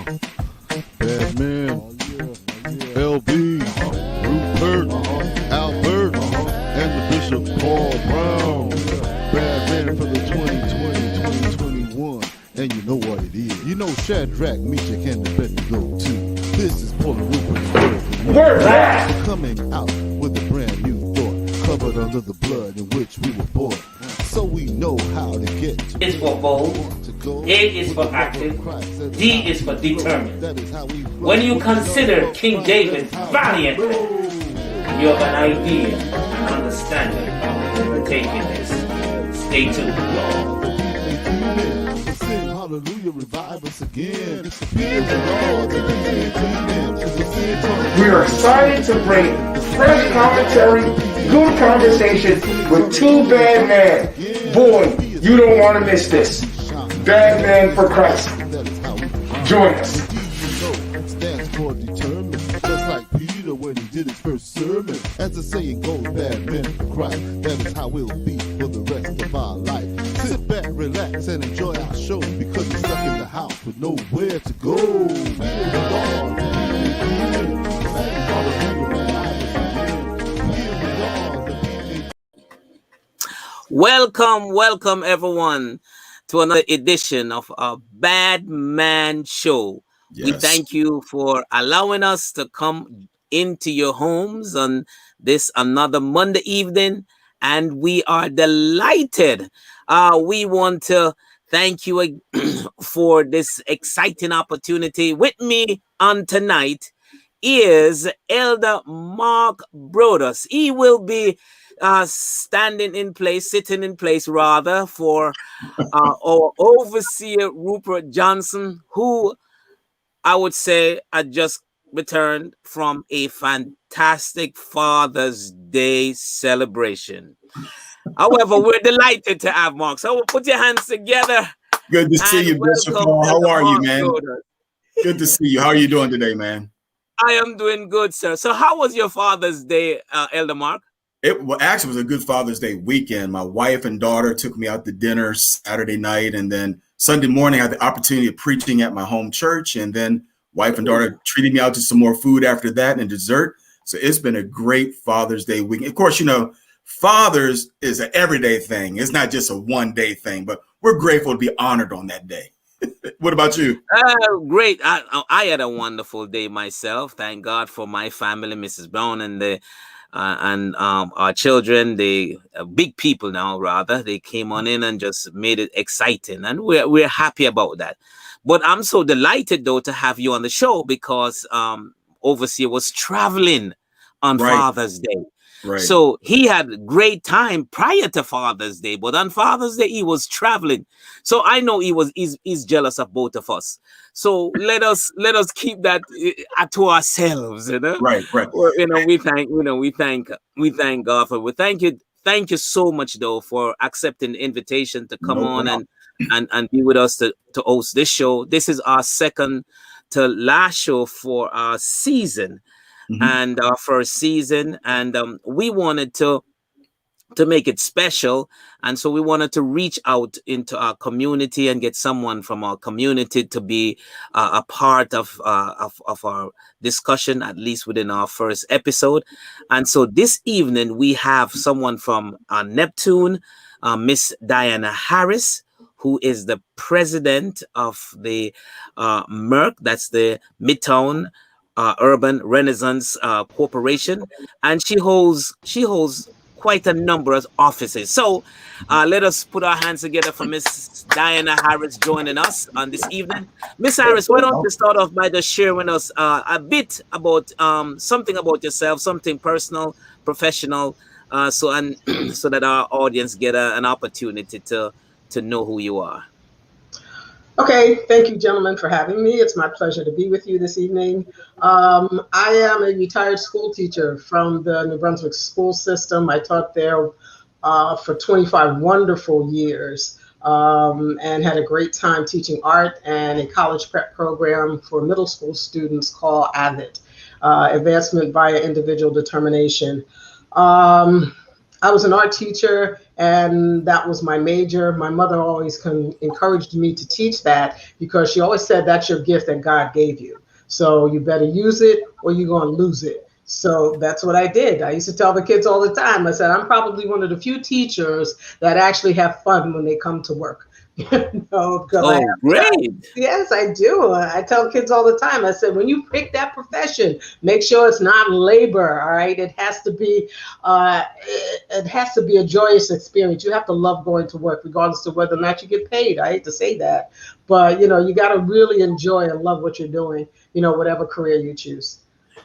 BadMan, LB, Rupert, Albert, and the Bishop Paul Brown. BadMan for the 2020-2021. And you know what it is. You know Shadrach, Meshach, and Abednego too. This is Paul and Rupert. We're back! Coming out with a brand new thought, covered under the blood in which we were born. So we know how to get to. It's for bold. A is for active. D is for determined. When you consider King David valiant, you have an idea and understanding of taking this. Stay tuned. Hallelujah, revive us again. We are excited to bring fresh commentary, good conversation with two bad men. Boy, you don't want to miss this. BadMan for Christ. Join us. Stands for determined, just like Peter when he did his first sermon. As the saying goes, BadMan for Christ. That is how we'll be for the rest of our life. Sit back, relax, and enjoy our show because you're stuck in the house with nowhere to go. Welcome everyone to another edition of our BadMan Show. Yes. We thank you for allowing us to come into your homes on this another Monday evening, and we are delighted. We want to thank you for this exciting opportunity. With me on tonight is Elder Mark Brodus. He will be sitting in place rather for our overseer Rupert Johnson, who I would say had just returned from a fantastic Father's Day celebration. However, we're delighted to have Mark. So put your hands together. Good to see you, Bishop Paul. How are you, man? Good to see you. How are you doing today, man? I am doing good, sir. So how was your Father's Day, Elder Mark? It actually was a good Father's Day weekend. My wife and daughter took me out to dinner Saturday night, and then Sunday morning I had the opportunity of preaching at my home church, and then wife and daughter treated me out to some more food after that and dessert. So it's been a great Father's Day weekend. Of course, you know, Fathers is an everyday thing. It's not just a one-day thing, but we're grateful to be honored on that day. What about you? Great. I had a wonderful day myself. Thank God for my family, Mrs. Brown, and our children. They big people now, rather. They came on in and just made it exciting, and we're happy about that. But I'm so delighted though to have you on the show because Overseer was traveling on Father's Day. Right. So he had a great time prior to Father's Day, but on Father's Day he was traveling. So I know he's jealous of both of us. So let us keep that to ourselves, you know. Right. You know, we thank God for it. Thank you so much though for accepting the invitation to come on and be with us to host this show. This is our second to last show for our season. And our first season, and we wanted to make it special, and so we wanted to reach out into our community and get someone from our community to be a part of our discussion, at least within our first episode. And so this evening we have someone from Neptune, Miss Diana Harris, who is the president of the MERC, that's the Midtown Urban Renaissance Corporation, and she holds quite a number of offices. So let us put our hands together for Miss Diana Harris joining us on this evening. Miss Harris, why don't you start off by just sharing with us a bit about something about yourself, something personal, professional, so that our audience get an opportunity to know who you are. Okay, thank you, gentlemen, for having me. It's my pleasure to be with you this evening. I am a retired school teacher from the New Brunswick school system. I taught there for 25 wonderful years and had a great time teaching art and a college prep program for middle school students called AVID, Advancement via Individual Determination. I was an art teacher, and that was my major. My mother always encouraged me to teach that because she always said that's your gift that God gave you. So you better use it or you're going to lose it. So that's what I did. I used to tell the kids all the time, I said, I'm probably one of the few teachers that actually have fun when they come to work. Great. Yes, I do. I tell kids all the time, I said, when you pick that profession, make sure it's not labor. All right. It has to be a joyous experience. You have to love going to work, regardless of whether or not you get paid. I hate to say that, but you got to really enjoy and love what you're doing, whatever career you choose.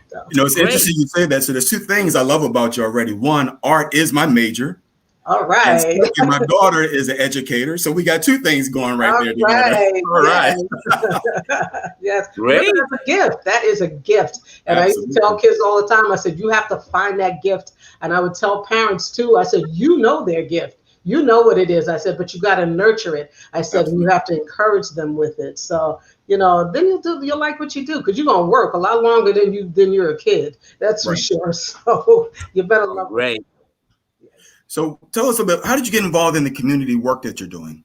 So. It's interesting you say that. So there's two things I love about you already. One, art is my major. All right. And my daughter is an educator, so we got two things going right there together. All right. Yes. Great. That's a gift. That is a gift. And Absolutely. I used to tell kids all the time, I said, you have to find that gift. And I would tell parents too, I said, their gift. You know what it is. I said, but you got to nurture it. I said, and you have to encourage them with it. So, then you'll like what you do, because you're going to work a lot longer than you're a kid. That's for sure. So you better love it. So tell us a bit, how did you get involved in the community work that you're doing?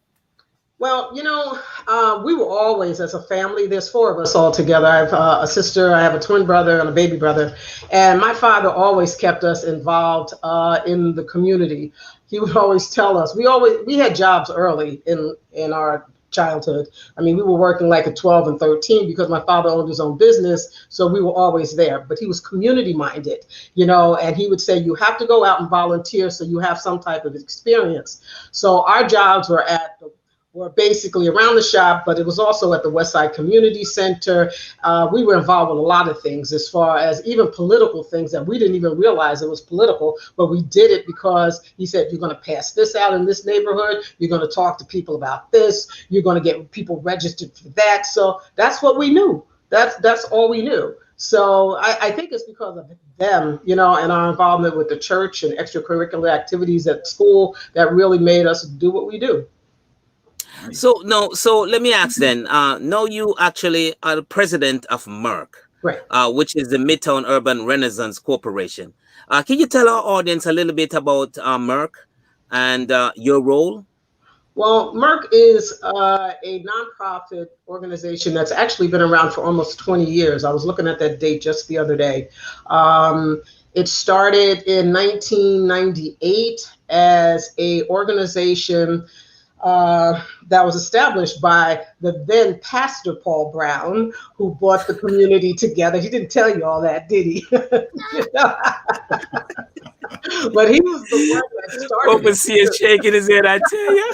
Well, we were always, as a family, there's four of us all together. I have a sister, I have a twin brother, and a baby brother. And my father always kept us involved in the community. He would always tell us, we had jobs early in our childhood. I mean, we were working like at 12 and 13 because my father owned his own business. So we were always there, but he was community minded, and he would say, you have to go out and volunteer so you have some type of experience. So our jobs were basically around the shop, but it was also at the Westside Community Center. We were involved with a lot of things, as far as even political things that we didn't even realize it was political, but we did it because he said, you're going to pass this out in this neighborhood. You're going to talk to people about this. You're going to get people registered for that. So that's what we knew. That's all we knew. So I think it's because of them, and our involvement with the church and extracurricular activities at school that really made us do what we do. So let me ask then. Now you actually are the president of Merck, right? Which is the Midtown Urban Renaissance Corporation. Can you tell our audience a little bit about Merck and your role? Well, Merck is a nonprofit organization that's actually been around for almost 20 years. I was looking at that date just the other day. It started in 1998 as a organization that was established by the then Pastor Paul Brown, who brought the community together. He didn't tell you all that, did he? But he was the one that started. Overseer shaking his head, I tell you.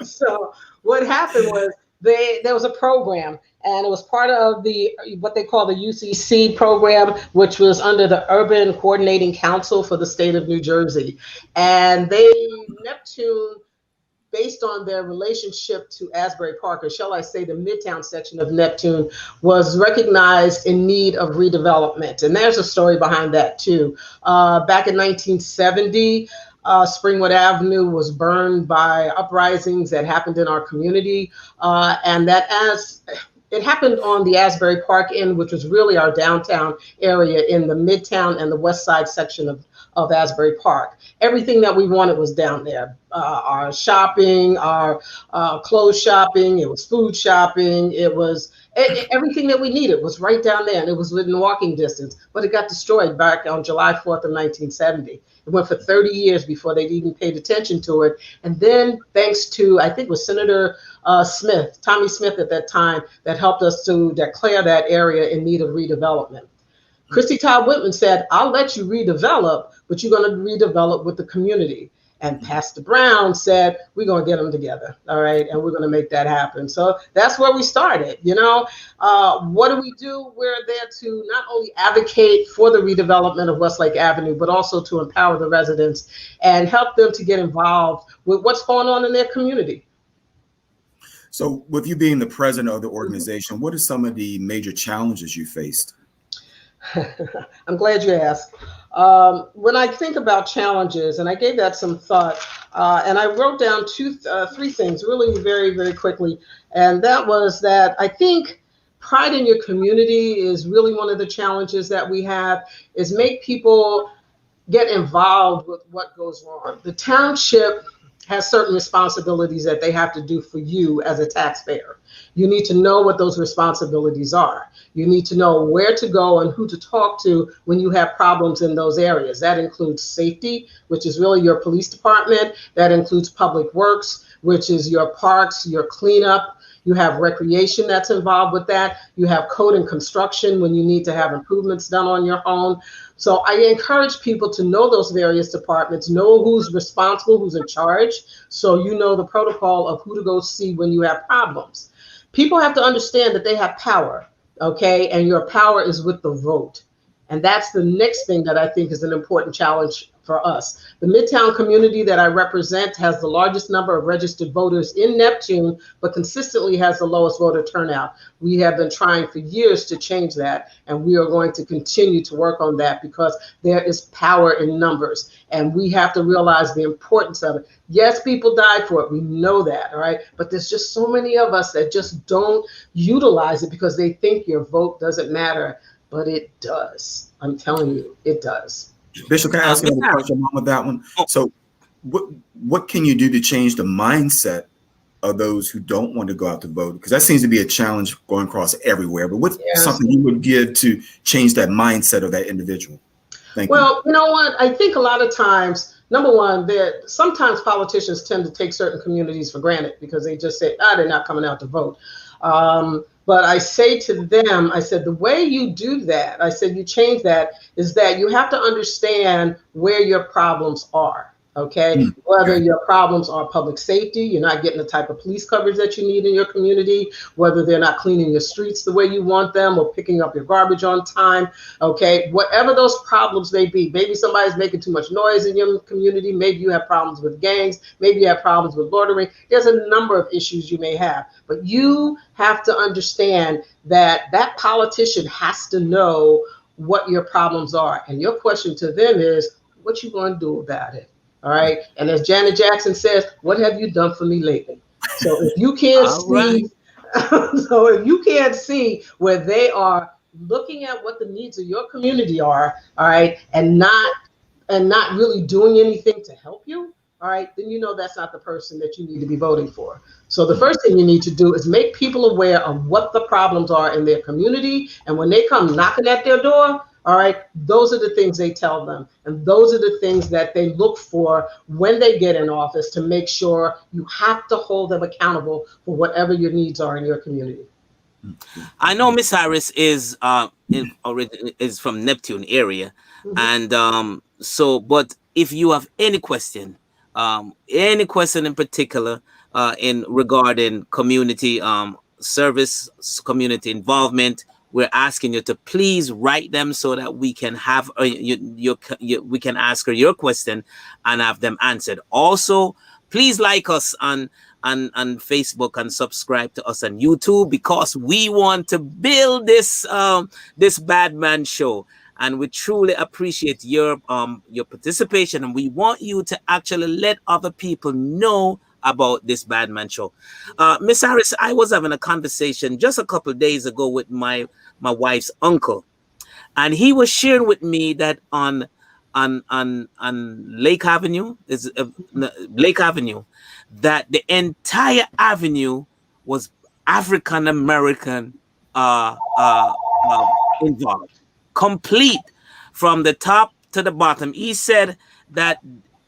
So what happened was there was a program, and it was part of what they call the UCC program, which was under the Urban Coordinating Council for the state of New Jersey. And Neptune, based on their relationship to Asbury Park, or shall I say the Midtown section of Neptune, was recognized in need of redevelopment. And there's a story behind that too. Back in 1970, Springwood Avenue was burned by uprisings that happened in our community. And that it happened on the Asbury Park end, which was really our downtown area in the Midtown and the West Side section of Asbury Park. Everything that we wanted was down there. Our shopping, our clothes shopping, it was food shopping, it was everything that we needed was right down there, and it was within walking distance. But it got destroyed back on July 4th of 1970. It went for 30 years before they even paid attention to it. And then thanks to, I think it was Senator Smith, Tommy Smith at that time, that helped us to declare that area in need of redevelopment. Christy Todd Whitman said, I'll let you redevelop, but you're going to redevelop with the community. And Pastor Brown said, we're going to get them together. All right. And we're going to make that happen. So that's where we started. What do we do? We're there to not only advocate for the redevelopment of Westlake Avenue, but also to empower the residents and help them to get involved with what's going on in their community. So with you being the president of the organization, what are some of the major challenges you faced? I'm glad you asked. When I think about challenges, and I gave that some thought, and I wrote down three things really very, very quickly. And that was that I think pride in your community is really one of the challenges that we have, is make people get involved with what goes on. The township has certain responsibilities that they have to do for you as a taxpayer. You need to know what those responsibilities are. You need to know where to go and who to talk to when you have problems in those areas. That includes safety, which is really your police department. That includes public works, which is your parks, your cleanup. You have recreation that's involved with that. You have code and construction when you need to have improvements done on your home. So I encourage people to know those various departments, know who's responsible, who's in charge, so you know the protocol of who to go see when you have problems. People have to understand that they have power, okay? And your power is with the vote. And that's the next thing that I think is an important challenge for us. The Midtown community that I represent has the largest number of registered voters in Neptune, but consistently has the lowest voter turnout. We have been trying for years to change that, and we are going to continue to work on that because there is power in numbers, and we have to realize the importance of it. Yes, people died for it. We know that, all right? But there's just so many of us that just don't utilize it because they think your vote doesn't matter, but it does. I'm telling you, it does. Bishop, can I ask you a question on that one? So what can you do to change the mindset of those who don't want to go out to vote? Because that seems to be a challenge going across everywhere. But what's something you would give to change that mindset of that individual? Thank you. Well, you know what? I think a lot of times, number one, sometimes politicians tend to take certain communities for granted because they just say, they're not coming out to vote. But I say to them, I said, the way you do that, I said, you change that, is that you have to understand where your problems are, okay? Whether your problems are public safety, you're not getting the type of police coverage that you need in your community, whether they're not cleaning your streets the way you want them or picking up your garbage on time, okay? Whatever those problems may be, maybe somebody's making too much noise in your community, maybe you have problems with gangs, maybe you have problems with loitering. There's a number of issues you may have, but you have to understand that that politician has to know what your problems are. And your question to them is, what you going to do about it? All right. And as Janet Jackson says, what have you done for me lately? So if you can't if you can't see where they are looking at what the needs of your community are, all right, and not really doing anything to help you, all right, then you know that's not the person that you need to be voting for. So the first thing you need to do is make people aware of what the problems are in their community. And when they come knocking at their door, all right, those are the things they tell them. And those are the things that they look for when they get in office to make sure you have to hold them accountable for whatever your needs are in your community. I know Miss Harris is from Neptune area. And but if you have any question in particular in regarding community service, community involvement, we're asking you to please write them so that we can have we can ask her your question and have them answered. Also, please like us on Facebook and subscribe to us on YouTube, because we want to build this BadMan Show. And we truly appreciate your participation, and we want you to actually let other people know about this BadMan Show. Miss Harris, I was having a conversation just a couple of days ago with my wife's uncle, and he was sharing with me that on Lake Avenue that the entire avenue was African American involved. Complete from the top to the bottom. He said that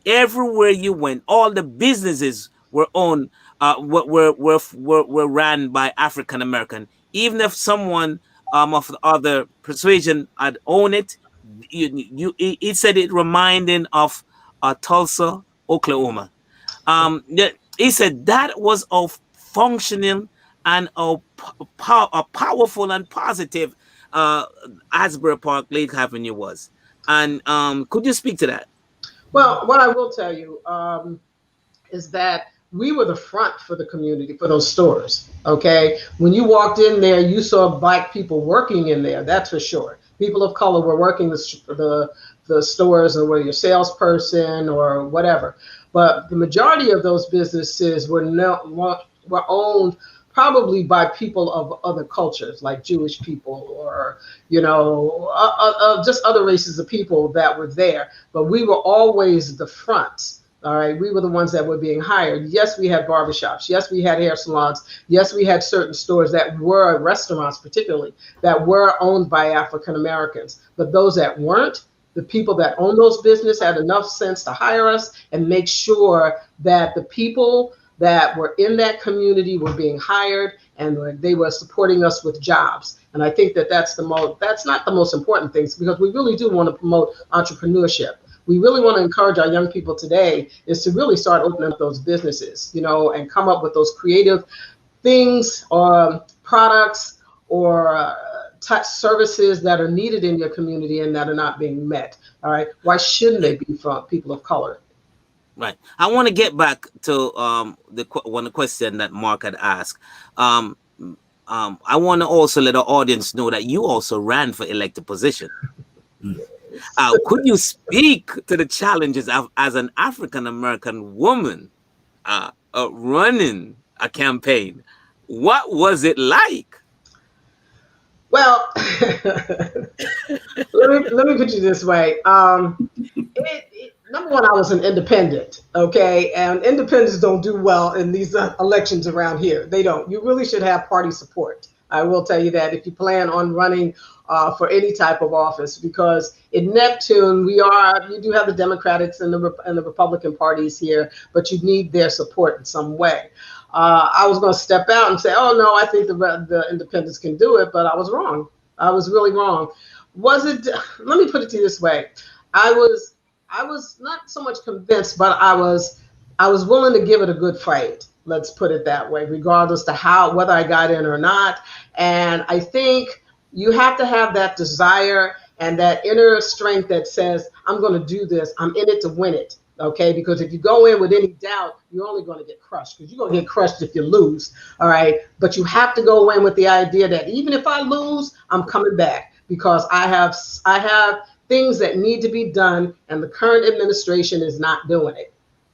everywhere you went, all the businesses were owned, were ran by African American. Even if someone of the other persuasion had owned it, he said it reminding of Tulsa, Oklahoma. He said that was a functioning and a powerful and positive Asbury Park, Lake Avenue was. And could you speak to that? Well, what I will tell you is that we were the front for the community, for those stores, okay? When you walked in there, you saw Black people working in there, that's for sure. People of color were working the stores, or were your salesperson or whatever. But the majority of those businesses were owned probably by people of other cultures, like Jewish people or, just other races of people that were there. But we were always the front. All right. We were the ones that were being hired. Yes, we had barbershops. Yes, we had hair salons. Yes, we had certain stores that were restaurants, particularly, that were owned by African Americans. But those that weren't, the people that owned those businesses had enough sense to hire us and make sure that the people that were in that community were being hired and they were supporting us with jobs. And I think that's not the most important things, because we really do want to promote entrepreneurship. We really want to encourage our young people today is to really start opening up those businesses, and come up with those creative things or products or touch services that are needed in your community and that are not being met. All right. Why shouldn't they be from people of color? Right. I want to get back to the question that Mark had asked. I want to also let the audience know that you also ran for elected position. Could you speak to the challenges as an African American woman running a campaign? What was it like? Well, let me put you this way. Number one, I was an independent, okay? And independents don't do well in these elections around here. They don't. You really should have party support. I will tell you that if you plan on running for any type of office, because in Neptune, you do have the Democrats and the Republican parties here, but you need their support in some way. I was going to step out and say, oh, no, I think the independents can do it, but I was wrong. I was really wrong. Let me put it to you this way. I was not so much convinced, but I was willing to give it a good fight. Let's put it that way, regardless to whether I got in or not. And I think you have to have that desire and that inner strength that says, I'm going to do this. I'm in it to win it. Okay, because if you go in with any doubt, you're only going to get crushed, because you're going to get crushed if you lose. All right. But you have to go in with the idea that even if I lose, I'm coming back, because I have things that need to be done, and the current administration is not doing it.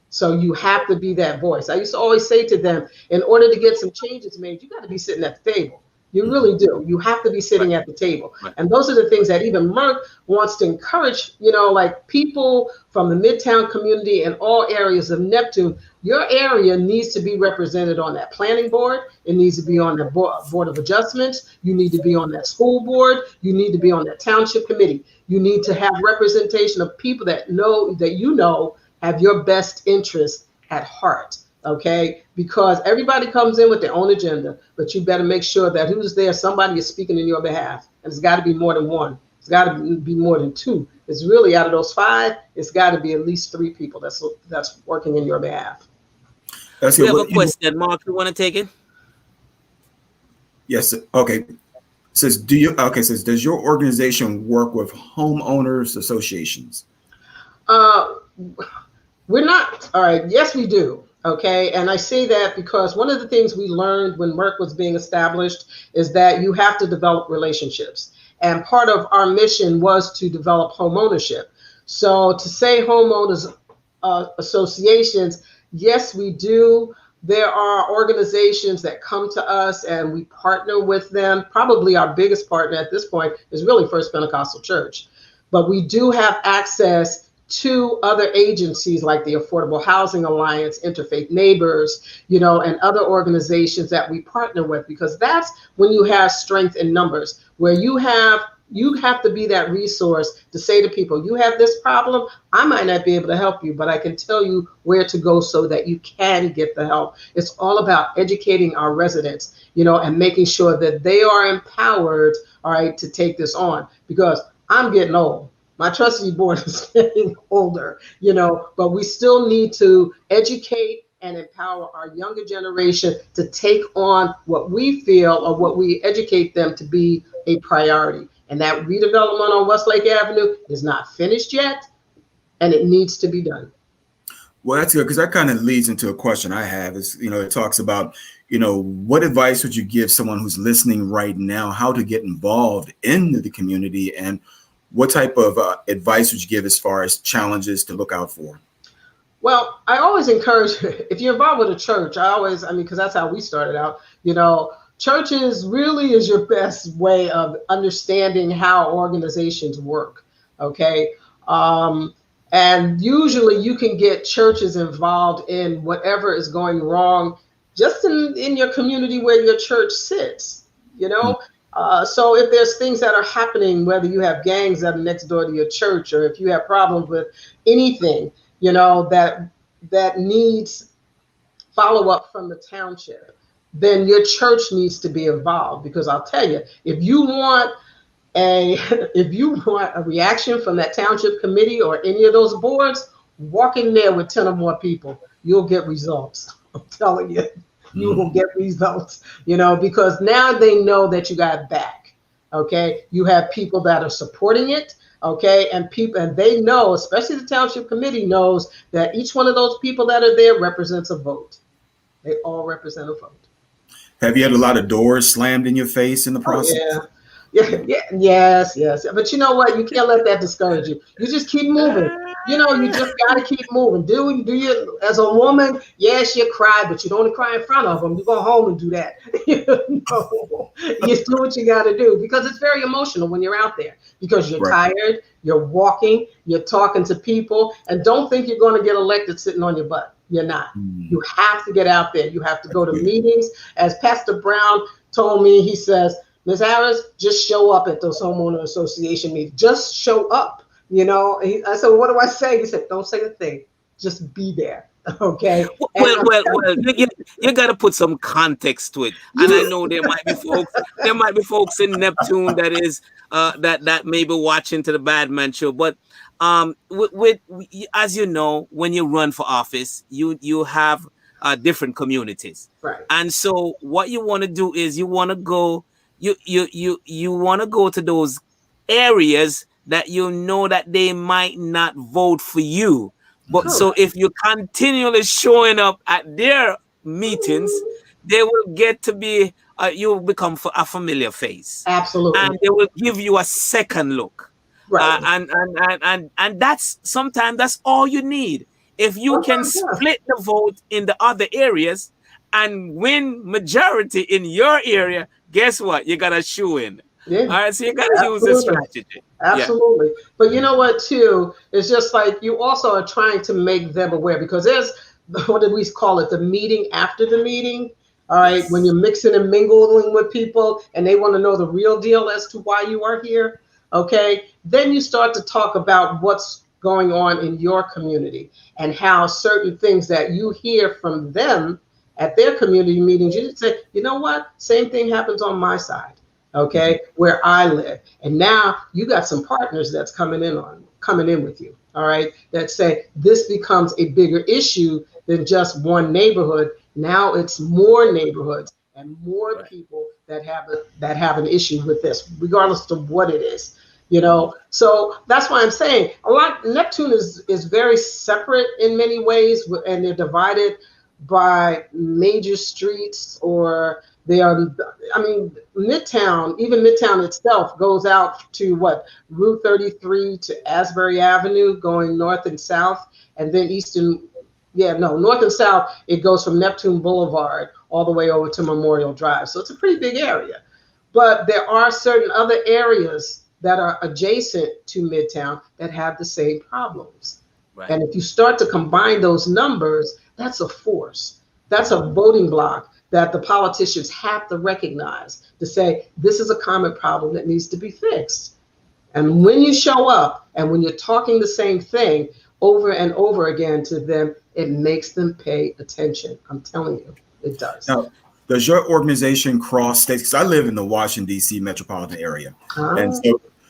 So you have to be that voice. I used to always say to them, in order to get some changes made, you got to be sitting at the table. You really do. You have to be sitting at the table. And those are the things that even Merck wants to encourage, like people from the Midtown community and all areas of Neptune. Your area needs to be represented on that planning board. It needs to be on the board of adjustments. You need to be on that school board. You need to be on that township committee. You need to have representation of people that have your best interest at heart. Okay, because everybody comes in with their own agenda, but you better make sure that who's there, somebody is speaking in your behalf. And it's got to be more than one. It's got to be more than two. It's really, out of those 5, it's got to be at least 3 people that's working in your behalf. We have a question, Mark. You want to take it? Yes. Okay. Says, does your organization work with homeowners associations? We're not. All right. Yes, we do. Okay. And I say that because one of the things we learned when Merck was being established is that you have to develop relationships. And part of our mission was to develop homeownership. So to say homeowners associations, yes, we do. There are organizations that come to us and we partner with them. Probably our biggest partner at this point is really First Pentecostal Church. But we do have access to other agencies like the Affordable Housing Alliance, Interfaith Neighbors, and other organizations that we partner with, because that's when you have strength in numbers, where you have to be that resource to say to people, you have this problem, I might not be able to help you, but I can tell you where to go so that you can get the help. It's all about educating our residents, and making sure that they are empowered, all right, to take this on, because I'm getting old. My trustee board is getting older, but we still need to educate and empower our younger generation to take on what we feel or what we educate them to be a priority. And that redevelopment on Westlake Avenue is not finished yet, and it needs to be done. Well, that's good, because that kind of leads into a question I have is, it talks about, what advice would you give someone who's listening right now, how to get involved in the community, and what type of advice would you give as far as challenges to look out for? Well, I always encourage, if you're involved with a church, because that's how we started out, churches really is your best way of understanding how organizations work. Okay. And usually you can get churches involved in whatever is going wrong just in your community where your church sits, so if there's things that are happening, whether you have gangs that are next door to your church, or if you have problems with anything, that needs follow-up from the township, then your church needs to be involved. Because I'll tell you, if you want a reaction from that township committee or any of those boards, walk in there with 10 or more people, you'll get results. I'm telling you, you will get results, because now they know that you got back. Okay. You have people that are supporting it. Okay. And they know, especially the township committee knows, that each one of those people that are there represents a vote. They all represent a vote. Have you had a lot of doors slammed in your face in the process? Oh, yes. But you know what? You can't let that discourage you. You just keep moving. You just got to keep moving. Do you, as a woman, yes, you cry, but you don't cry in front of them. You go home and do that. You do what you got to do, because it's very emotional when you're out there, because you're tired, you're walking, you're talking to people, and don't think you're going to get elected sitting on your butt. You're not. You have to get out there. You have to go to meetings. As Pastor Brown told me, he says, Ms. Harris, just show up at those homeowner association meetings. Just show up. I said, well, what do I say? He said, don't say a thing. Just be there. Okay. Well, you got to put some context to it. And I know there might be folks in Neptune that is that may be watching to the BadMan Show. But with as you know, when you run for office, you have different communities. Right. And so what you want to do is you want to go to those areas that that they might not vote for you. But so if you're continually showing up at their meetings, they will get to be, you'll become a familiar face. Absolutely. And they will give you a second look. Right. And sometimes that's all you need. If you can split the vote in the other areas and win majority in your area, guess what? You got a shoe in. Yeah. All right, so you got to use this strategy. Absolutely. Yeah. But you know what, too? It's just like you also are trying to make them aware, because there's, what do we call it, the meeting after the meeting. All right, when you're mixing and mingling with people and they want to know the real deal as to why you are here. Okay, then you start to talk about what's going on in your community and how certain things that you hear from them at their community meetings, you just say, you know what, same thing happens on my side. Okay, where I live. And now you got some partners that's coming in with you. All right, that say this becomes a bigger issue than just one neighborhood. Now it's more neighborhoods and more people that have an issue with this, regardless of what it is. So that's why I'm saying Neptune is very separate in many ways, and they're divided by major streets, or Midtown, even Midtown itself goes out to Route 33 to Asbury Avenue, going north and south, and then north and south, it goes from Neptune Boulevard all the way over to Memorial Drive. So it's a pretty big area. But there are certain other areas that are adjacent to Midtown that have the same problems. Right. And if you start to combine those numbers, that's a force. That's a voting block that the politicians have to recognize, to say, this is a common problem that needs to be fixed. And when you show up and when you're talking the same thing over and over again to them, it makes them pay attention. I'm telling you, it does. Now, does your organization cross states? Because I live in the Washington, D.C. metropolitan area. And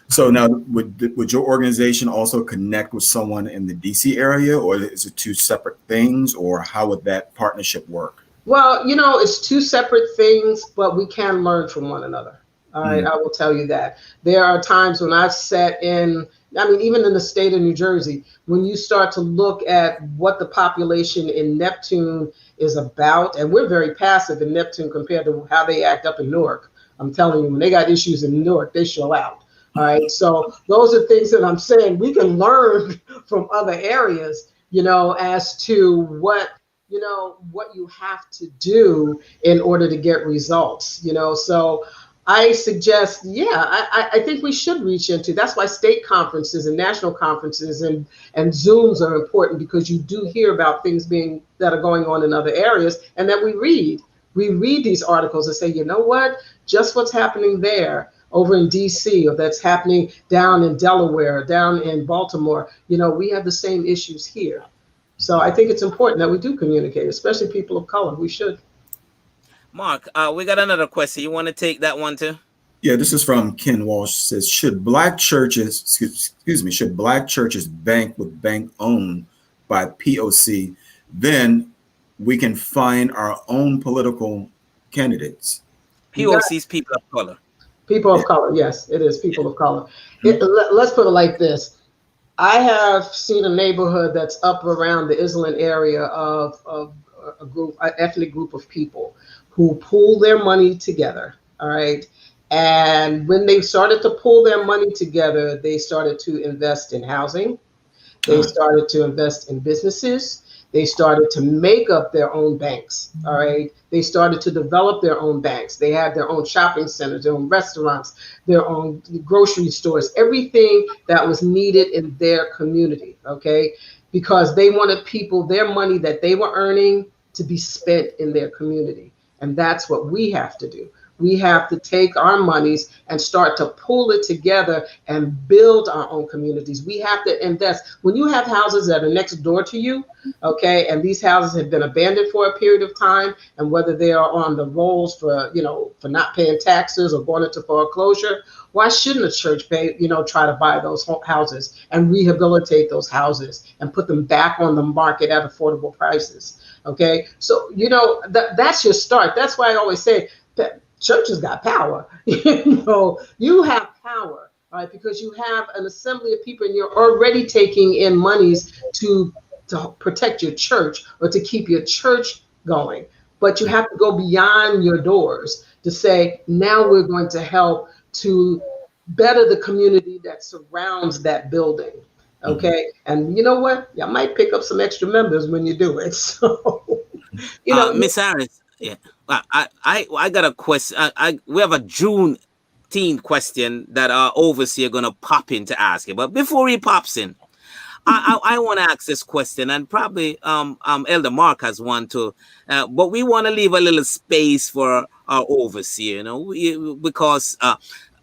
so now would your organization also connect with someone in the D.C. area, or is it two separate things, or how would that partnership work? Well, it's two separate things, but we can learn from one another. All right, I will tell you that. There are times when I've sat in, even in the state of New Jersey, when you start to look at what the population in Neptune is about, and we're very passive in Neptune compared to how they act up in Newark. I'm telling you, when they got issues in Newark, they show out. All right, so those are things that I'm saying we can learn from other areas. as to what you have to do in order to get results. So I suggest, I think we should reach into. That's why state conferences and national conferences and Zooms are important, because you do hear about things that are going on in other areas, and that we read these articles and say, you know what, just what's happening there over in DC, or that's happening down in Delaware, down in Baltimore. We have the same issues here. So I think it's important that we do communicate, especially people of color. We should. Mark, we got another question. You want to take that one too? Yeah, this is from Ken Walsh. It says, should black churches bank with bank owned by POC? Then we can find our own political candidates. POC's people of color. People of color, yes, it is people of color. Let's put it like this. I have seen a neighborhood that's up around the Island area of an ethnic group of people who pool their money together, all right? And when they started to pull their money together, they started to invest in housing. They started to invest in businesses. They started to make up their own banks, all right? They started to develop their own banks. They had their own shopping centers, their own restaurants, their own grocery stores, everything that was needed in their community, okay? Because they wanted their money that they were earning to be spent in their community. And that's what we have to do. We have to take our monies and start to pull it together and build our own communities. We have to invest. When you have houses that are next door to you, okay, and these houses have been abandoned for a period of time, and whether they are on the rolls for not paying taxes or going into foreclosure, why shouldn't a church try to buy those houses and rehabilitate those houses and put them back on the market at affordable prices? Okay, so that's your start. That's why I always say that churches got power. You have power, right? Because you have an assembly of people, and you're already taking in monies to protect your church or to keep your church going. But you have to go beyond your doors to say, now we're going to help to better the community that surrounds that building. Okay. And you know what? You might pick up some extra members when you do it. So, Miss Harris, yeah, I got a question. We have a Juneteenth question that our overseer gonna pop in to ask you. But before he pops in, I want to ask this question, and probably Elder Mark has one too. But we want to leave a little space for our overseer, because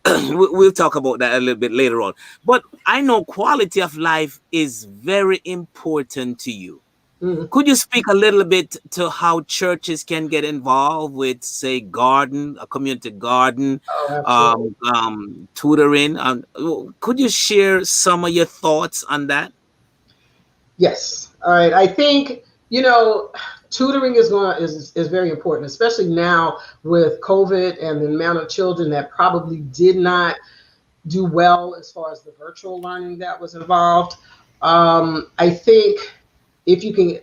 we'll talk about that a little bit later on. But I know quality of life is very important to you. Mm-hmm. Could you speak a little bit to how churches can get involved with, say, a community garden, tutoring? Could you share some of your thoughts on that? Yes. All right. I think, tutoring is very important, especially now with COVID and the amount of children that probably did not do well as far as the virtual learning that was involved. I think if you can,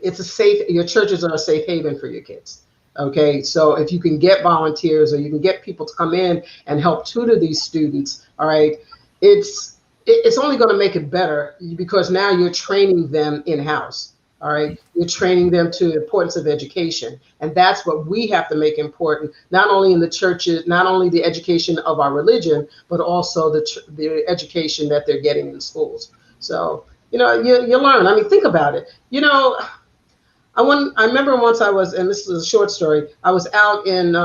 your churches are a safe haven for your kids. Okay. So if you can get volunteers or you can get people to come in and help tutor these students, all right, it's only going to make it better, because now you're training them in-house. All right. You're training them to the importance of education. And that's what we have to make important, not only in the churches, not only the education of our religion, but also the education that they're getting in schools. So, you learn. I mean, think about it. I remember once I was, and this is a short story, I was out in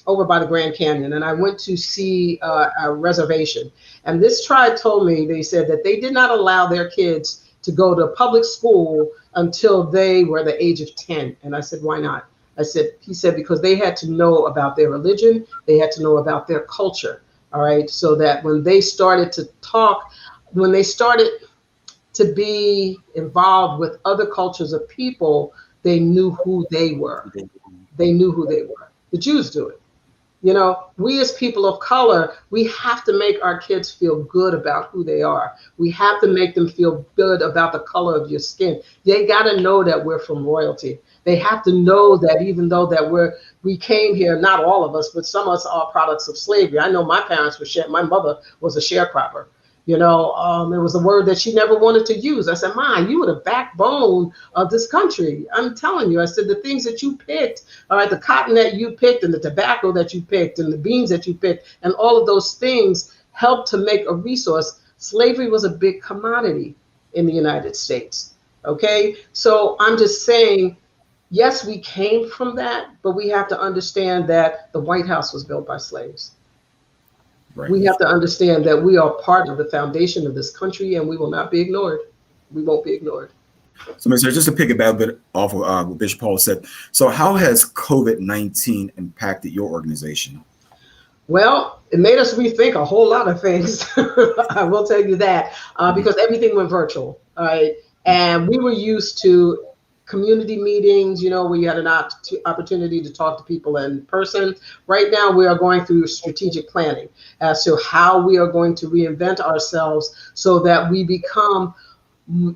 over by the Grand Canyon, and I went to see a reservation. And this tribe told me, they said that they did not allow their kids to go to public school until they were the age of 10. And I said, why not? He said, because they had to know about their religion, they had to know about their culture. All right. So that when they started to talk, when they started to be involved with other cultures of people, they knew who they were. They knew who they were. The Jews do it. We as people of color, we have to make our kids feel good about who they are. We have to make them feel good about the color of your skin. They got to know that we're from royalty. They have to know that even though that we came here, not all of us, but some of us are products of slavery. I know my parents my mother was a sharecropper. It was a word that she never wanted to use. I said, Ma, you were the backbone of this country. I'm telling you, I said, the things that you picked, all right, the cotton that you picked and the tobacco that you picked and the beans that you picked and all of those things helped to make a resource. Slavery was a big commodity in the United States. Okay, so I'm just saying, yes, we came from that, but we have to understand that the White House was built by slaves. Right. We have to understand that we are part of the foundation of this country, and we will not be ignored. We won't be ignored. So, Mr. Just to pick a bit off of what Bishop Paul said, so how has COVID-19 impacted your organization? Well, it made us rethink a whole lot of things. I will tell you that, because everything went virtual, all right? And we were used to community meetings, where you had an opportunity to talk to people in person. Right now, we are going through strategic planning as to how we are going to reinvent ourselves so that we become we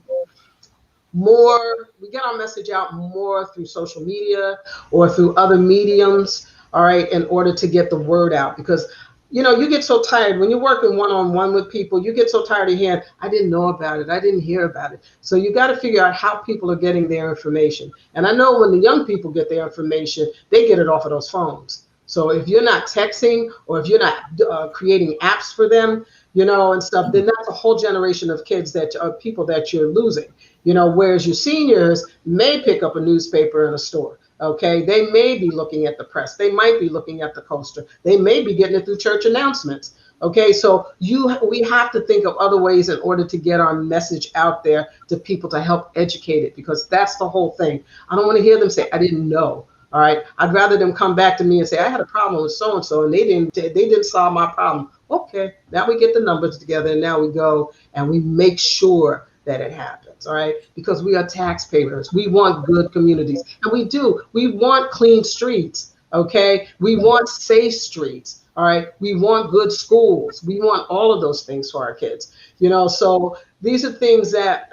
get our message out more through social media or through other mediums, all right, in order to get the word out. Because you get so tired when you're working one-on-one with people, you get so tired of hearing, I didn't know about it, I didn't hear about it. So you got to figure out how people are getting their information. And I know when the young people get their information, they get it off of those phones. So if you're not texting or if you're not creating apps for them, and stuff, then that's a whole generation of kids people that you're losing. Whereas your seniors may pick up a newspaper in a store. Okay, they may be looking at the press. They might be looking at the coaster. They may be getting it through church announcements. Okay, so we have to think of other ways in order to get our message out there to people to help educate it, because that's the whole thing. I don't want to hear them say, I didn't know. All right, I'd rather them come back to me and say, I had a problem with so-and-so and they didn't solve my problem. Okay, now we get the numbers together and now we go and we make sure that it happens, all right? Because we are taxpayers. We want good communities. And we do. We want clean streets, okay? We want safe streets, all right? We want good schools. We want all of those things for our kids, So these are things that,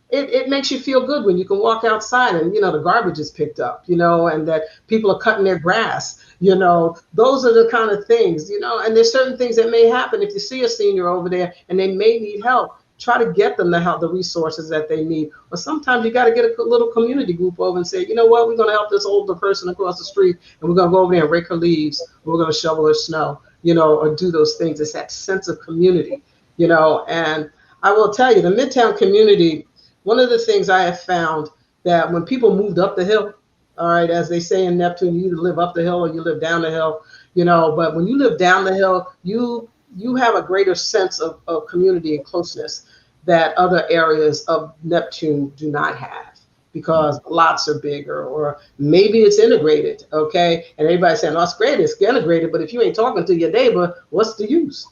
it makes you feel good when you can walk outside and, the garbage is picked up, and that people are cutting their grass, those are the kind of things, and there's certain things that may happen if you see a senior over there and they may need help. Try to get them the resources that they need. Or sometimes you got to get a little community group over and say, you know what, we're going to help this older person across the street and we're going to go over there and rake her leaves. We're going to shovel her snow, or do those things. It's that sense of community, and I will tell you, the Midtown community, one of the things I have found that when people moved up the hill, all right, as they say in Neptune, you either live up the hill or you live down the hill, but when you live down the hill, you have a greater sense of community and closeness that other areas of Neptune do not have, because lots are bigger, or maybe it's integrated, okay? And everybody's saying, oh, it's great, it's integrated, but if you ain't talking to your neighbor, what's the use?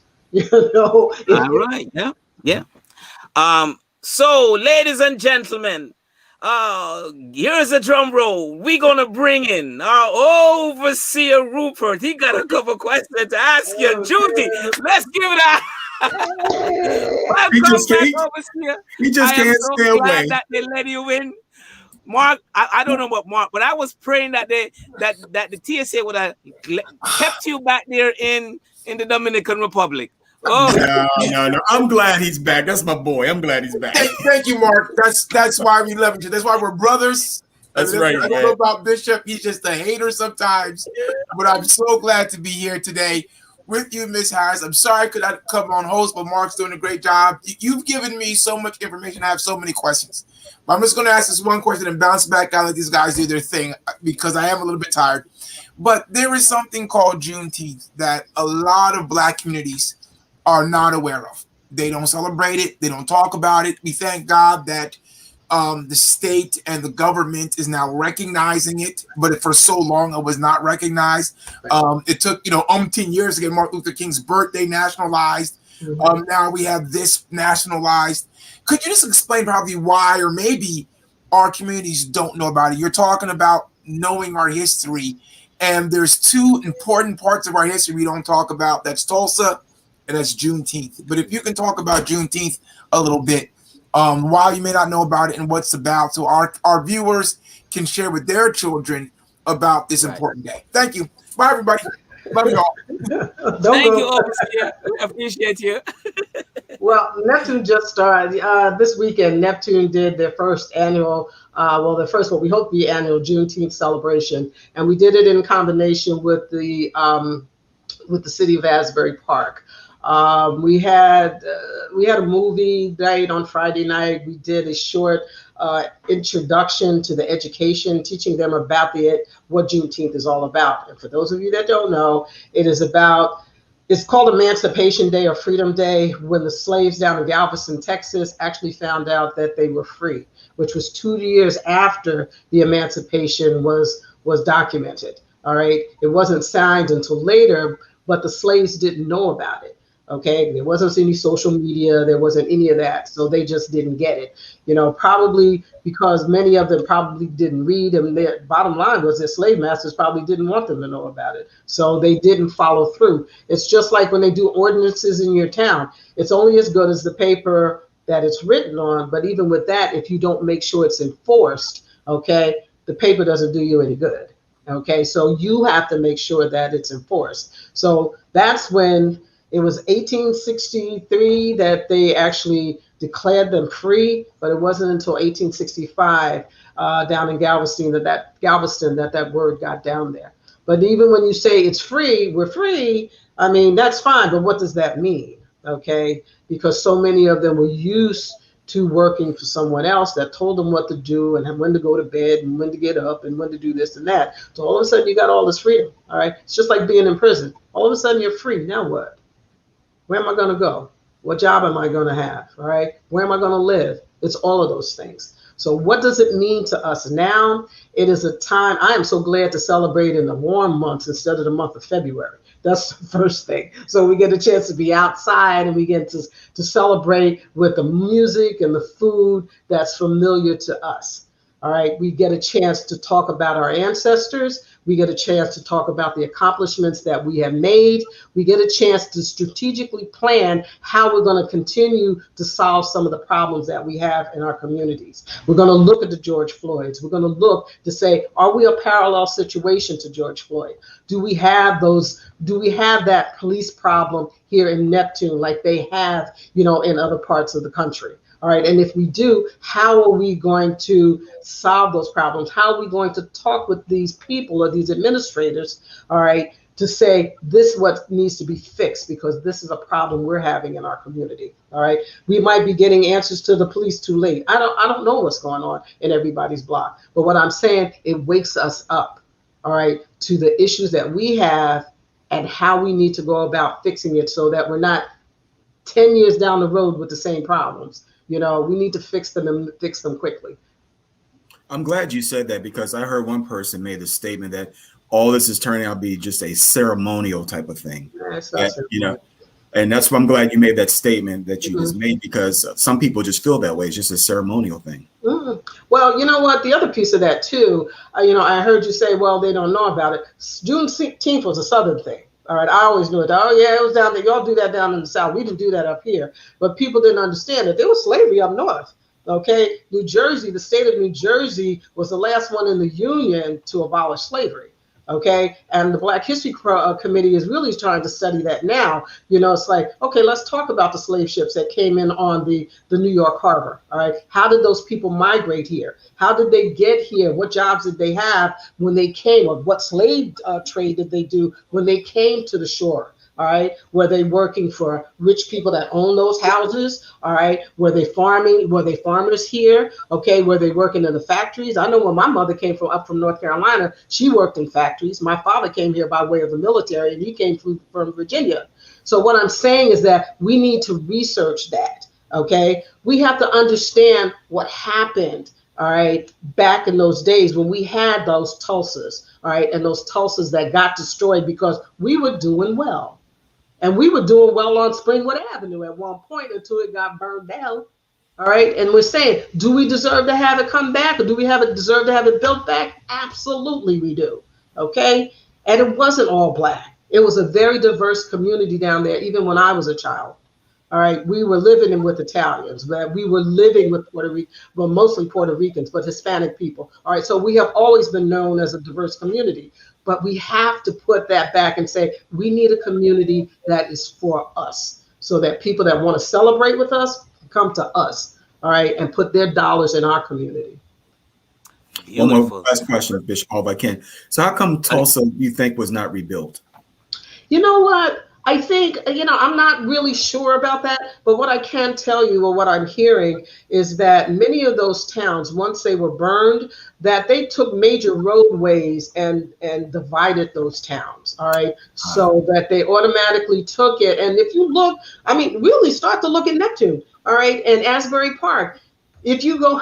All right, yeah. So, ladies and gentlemen, here's a drum roll. We're gonna bring in our overseer Rupert. He got a couple questions to ask you. Judy, let's give it a he just can't stay away. That they let you in. Mark, I don't know what Mark, but I was praying that that the TSA would have kept you back there in the Dominican Republic. Oh no! I'm glad he's back. That's my boy. I'm glad he's back. Thank you, Mark. That's why we love each other. That's why we're brothers. That's right. I don't know about Bishop. He's just a hater sometimes. But I'm so glad to be here today with you, Miss Harris. I'm sorry I could not come on host, but Mark's doing a great job. You've given me so much information. I have so many questions. But I'm just going to ask this one question and bounce back out, let these guys do their thing, because I am a little bit tired. But there is something called Juneteenth that a lot of Black communities are not aware of. They don't celebrate it. They don't talk about it. We thank God that the state and the government is now recognizing it, but for so long it was not recognized. It took umpteen years to get Martin Luther King's birthday nationalized. Now we have this nationalized. Could you just explain probably why, or maybe our communities don't know about it? You're talking about knowing our history, and there's two important parts of our history we don't talk about. That's Tulsa and that's Juneteenth. But if you can talk about Juneteenth a little bit, why you may not know about it and what's about, so our viewers can share with their children about this important day. Thank you. Bye, everybody. Love you all. Thank you, officer. I appreciate you. Well, Neptune just started this weekend. Neptune did their first annual, their first what we hope to be annual Juneteenth celebration, and we did it in combination with the city of Asbury Park. We had a movie night on Friday night. We did a short introduction to the education, teaching them about what Juneteenth is all about. And for those of you that don't know, it's called Emancipation Day or Freedom Day, when the slaves down in Galveston, Texas, actually found out that they were free, which was 2 years after the emancipation was documented. All right, it wasn't signed until later, but the slaves didn't know about it. Okay, there wasn't any social media, there wasn't any of that, so they just didn't get it. Probably because many of them probably didn't read, and their bottom line was their slave masters probably didn't want them to know about it, so they didn't follow through. It's just like when they do ordinances in your town. It's only as good as the paper that it's written on, but even with that, if you don't make sure it's enforced, okay, the paper doesn't do you any good. Okay, so you have to make sure that it's enforced. So that's when it was 1863 that they actually declared them free, but it wasn't until 1865 down in Galveston that word got down there. But even when you say it's free, we're free, I mean, that's fine, but what does that mean? Okay, because so many of them were used to working for someone else that told them what to do and when to go to bed and when to get up and when to do this and that. So all of a sudden you got all this freedom, all right? It's just like being in prison. All of a sudden you're free, now what? Where am I going to go? What job am I going to have? All right. Where am I going to live? It's all of those things. So what does it mean to us now? It is a time. I am so glad to celebrate in the warm months instead of the month of February. That's the first thing. So we get a chance to be outside and we get to celebrate with the music and the food that's familiar to us. All right. We get a chance to talk about our ancestors. We get a chance to talk about the accomplishments that we have made. We get a chance to strategically plan how we're going to continue to solve some of the problems that we have in our communities. We're going to look at the George Floyds. We're going to look to say, are we a parallel situation to George Floyd? Do we have that police problem here in Neptune like they have, in other parts of the country? All right. And if we do, how are we going to solve those problems? How are we going to talk with these people or these administrators, all right, to say this is what needs to be fixed because this is a problem we're having in our community. All right. We might be getting answers to the police too late. I don't know what's going on in everybody's block. But what I'm saying, it wakes us up, all right, to the issues that we have and how we need to go about fixing it so that we're not 10 years down the road with the same problems. We need to fix them and fix them quickly. I'm glad you said that because I heard one person made the statement that all this is turning out to be just a ceremonial type of thing. And that's why I'm glad you made that statement that you just made, because some people just feel that way. It's just a ceremonial thing. Well, you know what? The other piece of that too, I heard you say, well, they don't know about it. Juneteenth was a Southern thing. All right, I always knew it. Oh, yeah, it was down there. Y'all do that down in the South. We didn't do that up here. But people didn't understand that there was slavery up north. Okay, New Jersey, the state of New Jersey was the last one in the Union to abolish slavery. Okay, and the Black History Committee is really trying to study that now. It's like, okay, let's talk about the slave ships that came in on the New York Harbor. All right, how did those people migrate here? How did they get here? What jobs did they have when they came? Or what slave trade did they do when they came to the shore? All right, were they working for rich people that own those houses? All right, were they farming? Were they farmers here? Okay, were they working in the factories? I know when my mother came up from North Carolina, she worked in factories. My father came here by way of the military, and he came from Virginia. So what I'm saying is that we need to research that. Okay, we have to understand what happened. All right, back in those days when we had those Tulsas. All right, and those Tulsas that got destroyed because we were doing well. And we were doing well on Springwood Avenue at one point until it got burned down. All right. And we're saying, do we deserve to have it come back, or do we deserve to have it built back? Absolutely, we do. OK. And it wasn't all Black. It was a very diverse community down there, even when I was a child. All right. We were living with Italians, but we were living with mostly Puerto Ricans, but Hispanic people. All right. So we have always been known as a diverse community. But we have to put that back and say, we need a community that is for us. so that people that want to celebrate with us come to us, all right, and put their dollars in our community. Beautiful. One more last question, Bishop, if I can. So how come Tulsa, you think, was not rebuilt? You know what? I think, I'm not really sure about that, but what I can tell you, or what I'm hearing, is that many of those towns, once they were burned, that they took major roadways and divided those towns, all right? So that they automatically took it. And if you look, really start to look at Neptune, all right, and Asbury Park. If you go,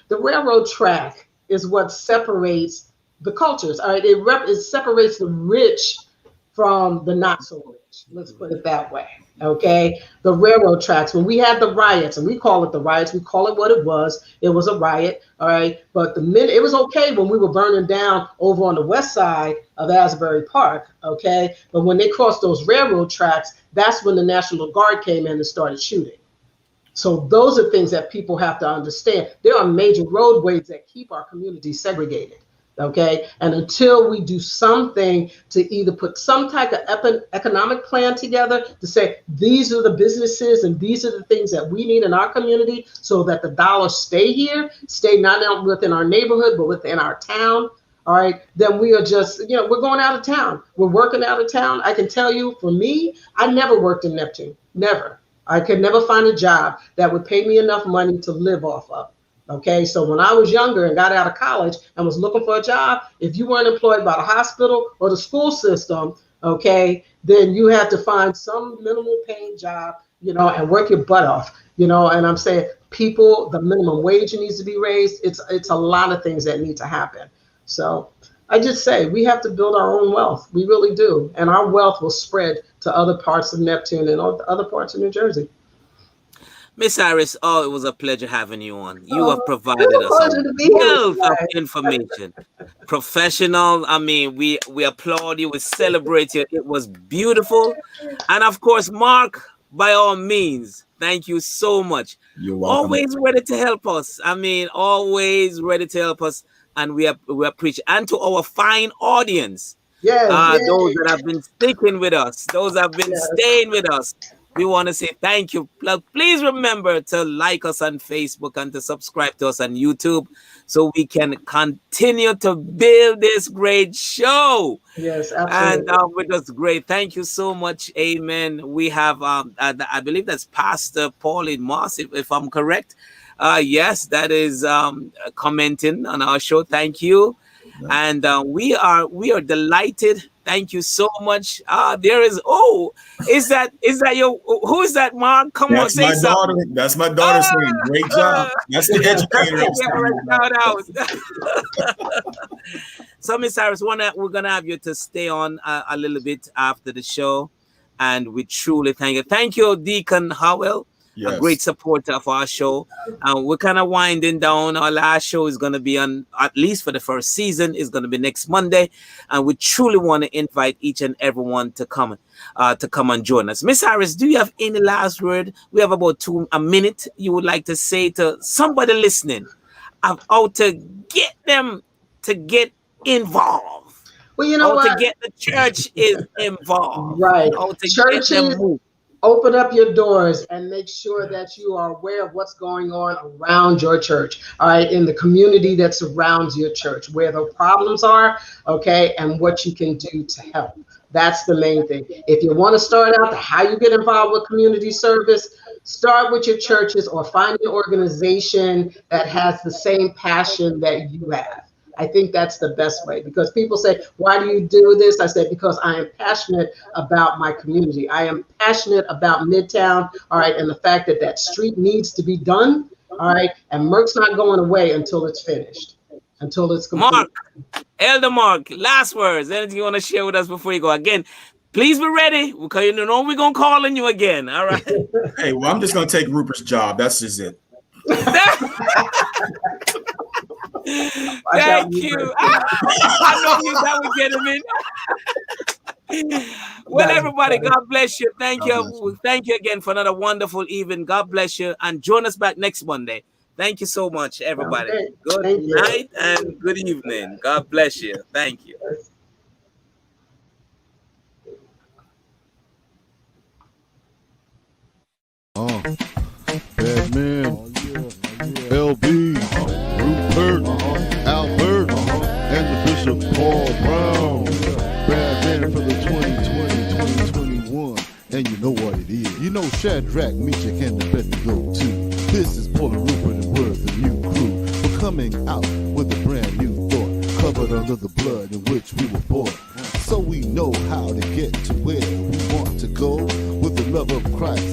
the railroad track is what separates the cultures, all right? It separates the rich from the not so rich. Let's put it that way. Okay. The railroad tracks, when we had the riots, and we call it the riots, we call it what it was. It was a riot. All right. But it was okay when we were burning down over on the west side of Asbury Park. Okay. But when they crossed those railroad tracks, that's when the National Guard came in and started shooting. So those are things that people have to understand. There are major roadways that keep our community segregated. Okay. And until we do something to either put some type of economic plan together to say, these are the businesses and these are the things that we need in our community so that the dollars stay here, stay not only within our neighborhood, but within our town. All right. Then we are just, we're going out of town. We're working out of town. I can tell you, for me, I never worked in Neptune. Never. I could never find a job that would pay me enough money to live off of. Okay, so when I was younger and got out of college and was looking for a job, if you weren't employed by the hospital or the school system, okay, then you had to find some minimal paying job, and work your butt off, and I'm saying the minimum wage needs to be raised. It's a lot of things that need to happen. So I just say we have to build our own wealth. We really do. And our wealth will spread to other parts of Neptune and other parts of New Jersey. Miss Harris, it was a pleasure having you on. You have provided us a wealth of information. Professional. We applaud you. We celebrate you. It was beautiful. And of course, Mark, by all means, thank you so much. You're welcome. Always ready to help us. Always ready to help us. And we appreciate. And to our fine audience, those that have been sticking with us, those that have been staying with us. We want to say thank you. Please remember to like us on Facebook and to subscribe to us on YouTube so we can continue to build this great show. Yes, absolutely. And with us, great. Thank you so much. Amen. We have, I believe that's Pastor Pauline Moss, if I'm correct. Yes, that is commenting on our show. Thank you. And we are delighted. Thank you so much. There is is that your, who is that, Mark? Come on, say something. That's my daughter saying great job. That's the educator. So, Miss Harris, we're gonna have you to stay on a little bit after the show, and we truly thank you. Thank you, Deacon Howell. Yes. A great supporter of our show. We're kind of winding down. Our last show is going to be on, at least for the first season, is going to be next Monday. And we truly want to invite each and everyone to come and join us. Miss Harris, do you have any last word? We have about a minute you would like to say to somebody listening of how to get them to get involved. Well, you know how to get the church is involved. Right. How to Churches, get them moved. Open up your doors and make sure that you are aware of what's going on around your church, all right, in the community that surrounds your church, where the problems are, okay, and what you can do to help. That's the main thing. If you want to start out how you get involved with community service, start with your churches or find an organization that has the same passion that you have. I think that's the best way, because people say, why do you do this? I said, because I am passionate about my community. I am passionate about Midtown, all right, and the fact that that street needs to be done, all right, and Merck's not going away until it's finished, until it's complete. Mark, Elder Mark, last words, anything you want to share with us before you go? Again, please be ready, because you know we're going to call on you again, all right? Hey, well, I'm just going to take Rupert's job. That's just it. Thank you. I know that would get him in. Well, everybody, God bless you. Thank you. Thank you again for another wonderful evening. God bless you. And join us back next Monday. Thank you so much, everybody. Okay. Good night and good evening. God bless you. Thank you. BadMan, LB, Rupert, Albert, and the Bishop Paul Brown. BadMan for the 2020-2021. And you know what it is. You know Shadrach, Meshach, and Abednego too. This is Paul and Rupert and we're the new crew. We're coming out with a brand new thought, covered under the blood in which we were born. So we know how to get to where we want to go with the love of Christ.